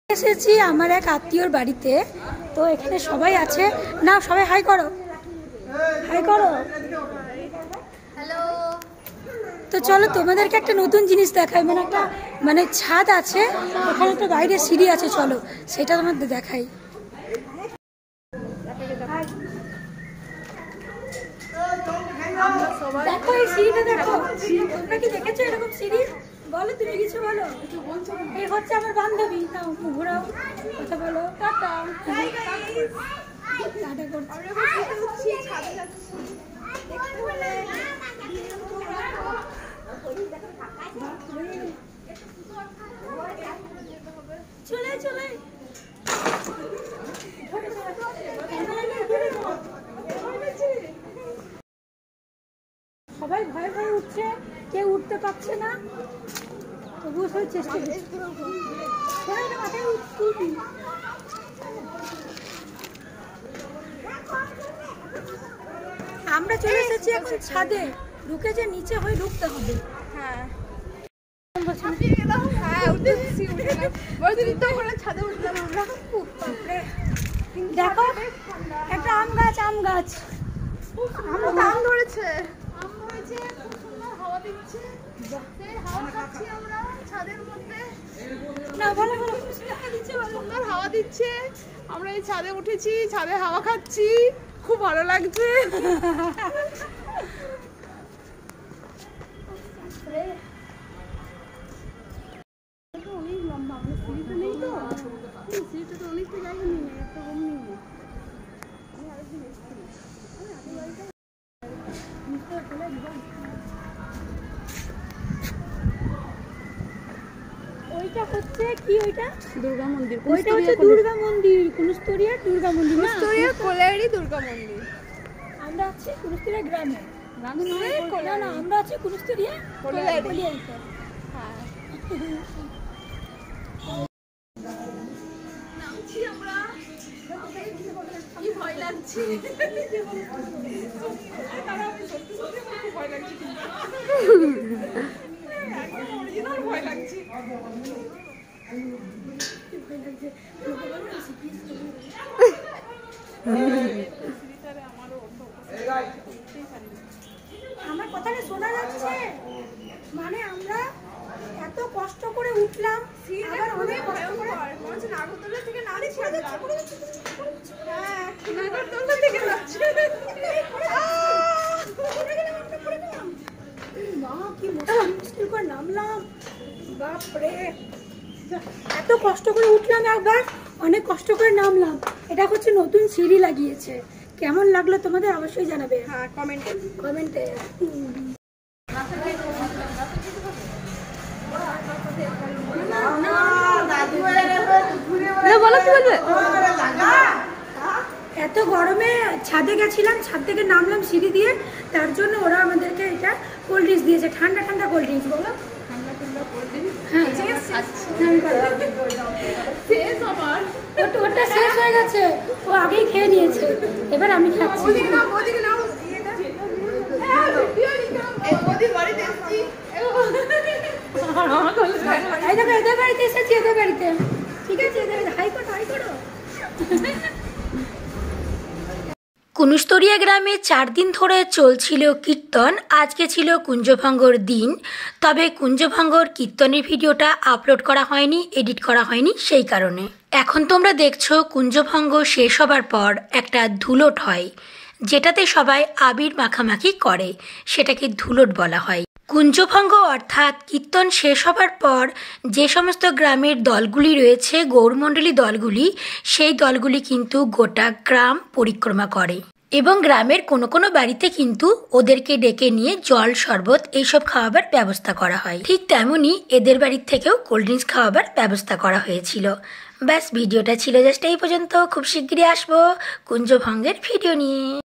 এসেছি আমার এক আত্মীয়র বাড়িতে, তো এখানে সবাই আছে না, সবাই হাই করো, হাই করো। হ্যালো। তো চলো তোমাদেরকে একটা নতুন জিনিস দেখাই, মানে একটা ছাদ আছে, ওখানে একটা বাইরে সিঁড়ি আছে, চলো সেটা তোমাদের দেখাই। দেখো এই সিঁড়িটা, দেখো তোমরা কি দেখেছো এরকম সিঁড়ি? বলো তুমি কিছু বলো। এই হচ্ছে আমার বান্ধবী, তাও ঘোরাও, কথা বলো। টাটা টাটা করছি। চলে চলে সবাই ভয়ে ভয়ে উঠছে, কেউ উঠতে পারছে না, তবুও সবাই চেষ্টা করছে। আমরা চলে এসেছি এখন ছাদে, ঢুকে যে নিচে হয়ে ঢুকতে হবে। হ্যাঁ দেখো একটা আম গাছ, আম গাছ, আম ধরেছে, খুব সুন্দর হাওয়া দিচ্ছে, হাওয়া খাচ্ছি আমরা ছাদের মধ্যে। না বলো বলো, সুন্দর হাওয়া দিচ্ছে, আমরা এই ছাদে উঠেছি, ছাদে হাওয়া খাচ্ছি, খুব ভালো লাগছে। অনেক লম্বা, সিঁড়িতে নেই তো, সিঁড়িতে তো অনেকটা জায়গা নেই, একটা রুম নেই। ওইটা হচ্ছে কি, ওইটা দুর্গা মন্দির, ওইটা হচ্ছে দুর্গা মন্দির, কুনুস্তরিয়ার দুর্গা মন্দির না, কোলারি দুর্গা মন্দির। আমরা আছি কুনুস্তরিয়া গ্রামে, না না আমরা আছি কুনুস্তরিয়া কোলারি। হ্যাঁ নামছি আমরা, কি ভয় লাগছে, ভয় লাগছে, ভয় লাগছে। আমার কথাটা শোনা যাচ্ছে? মানে আমরা এত কষ্ট করে উঠলাম, আবার অনেক কষ্ট করে নাগরদোলা থেকে নামছি, হ্যাঁ নাগরদোলা থেকে নামছি। কি মুশকিল করে নামলাম, বাপরে এত কষ্ট করে উঠলাম, একবার অনেক কষ্ট করে নামলাম। এটা হচ্ছে নতুন সিঁড়ি লাগিয়েছে, কেমন লাগলো তোমাদের অবশ্যই জানাবে, হ্যাঁ কমেন্টে কমেন্টে। বলো কি বলবে। এত গরমে ছাদে গেছিলাম, ছাদ থেকে নামলাম সিঁড়ি দিয়ে, তার জন্য ওরা আমাদেরকে এটা কোল্ড ড্রিঙ্কস দিয়েছে, ঠান্ডা ঠান্ডা কোল্ড ড্রিঙ্কস। বলো হ্যাঁ ওটা শেষ হয়ে গেছে, ও আগেই খেয়ে নিয়েছে, এবার আমি খাচ্ছি। এদের বাড়িতে এসেছি, এদের বাড়িতে, ঠিক আছে, হাই করো হাই করো। কুনুস্তরিয়া গ্রামে 4 দিন ধরে চলছিল কীর্তন, আজকে ছিল কুঞ্জভঙ্গর দিন, তবে কুঞ্জভঙ্গর কীর্তনের ভিডিওটা আপলোড করা হয়নি, এডিট করা হয়নি, সেই কারণে। এখন তোমরা দেখছো কুঞ্জভঙ্গ শেষ হবার পর একটা ধুলোট হয়, যেটাতে সবাই আবির মাখামাখি করে, সেটাকে ধুলোট বলা হয়। কুঞ্জভঙ্গ অর্থাৎ কীর্তন শেষ হবার পর যে সমস্ত গ্রামের দলগুলি রয়েছে, গৌরমণ্ডলী দলগুলি, সেই দলগুলি কিন্তু গোটা গ্রাম পরিক্রমা করে এবং গ্রামের কোনো কোনো বাড়িতে কিন্তু ওদেরকে ডেকে নিয়ে জল শরবত এইসব খাওয়াবার ব্যবস্থা করা হয়। ঠিক তেমনই এদের বাড়ির থেকেও কোল্ড ড্রিঙ্কস খাওয়াবার ব্যবস্থা করা হয়েছিল। ব্যাস, ভিডিওটা ছিল জাস্ট এই পর্যন্ত, খুব শিগগিরই আসবো কুঞ্জভঙ্গের ভিডিও নিয়ে।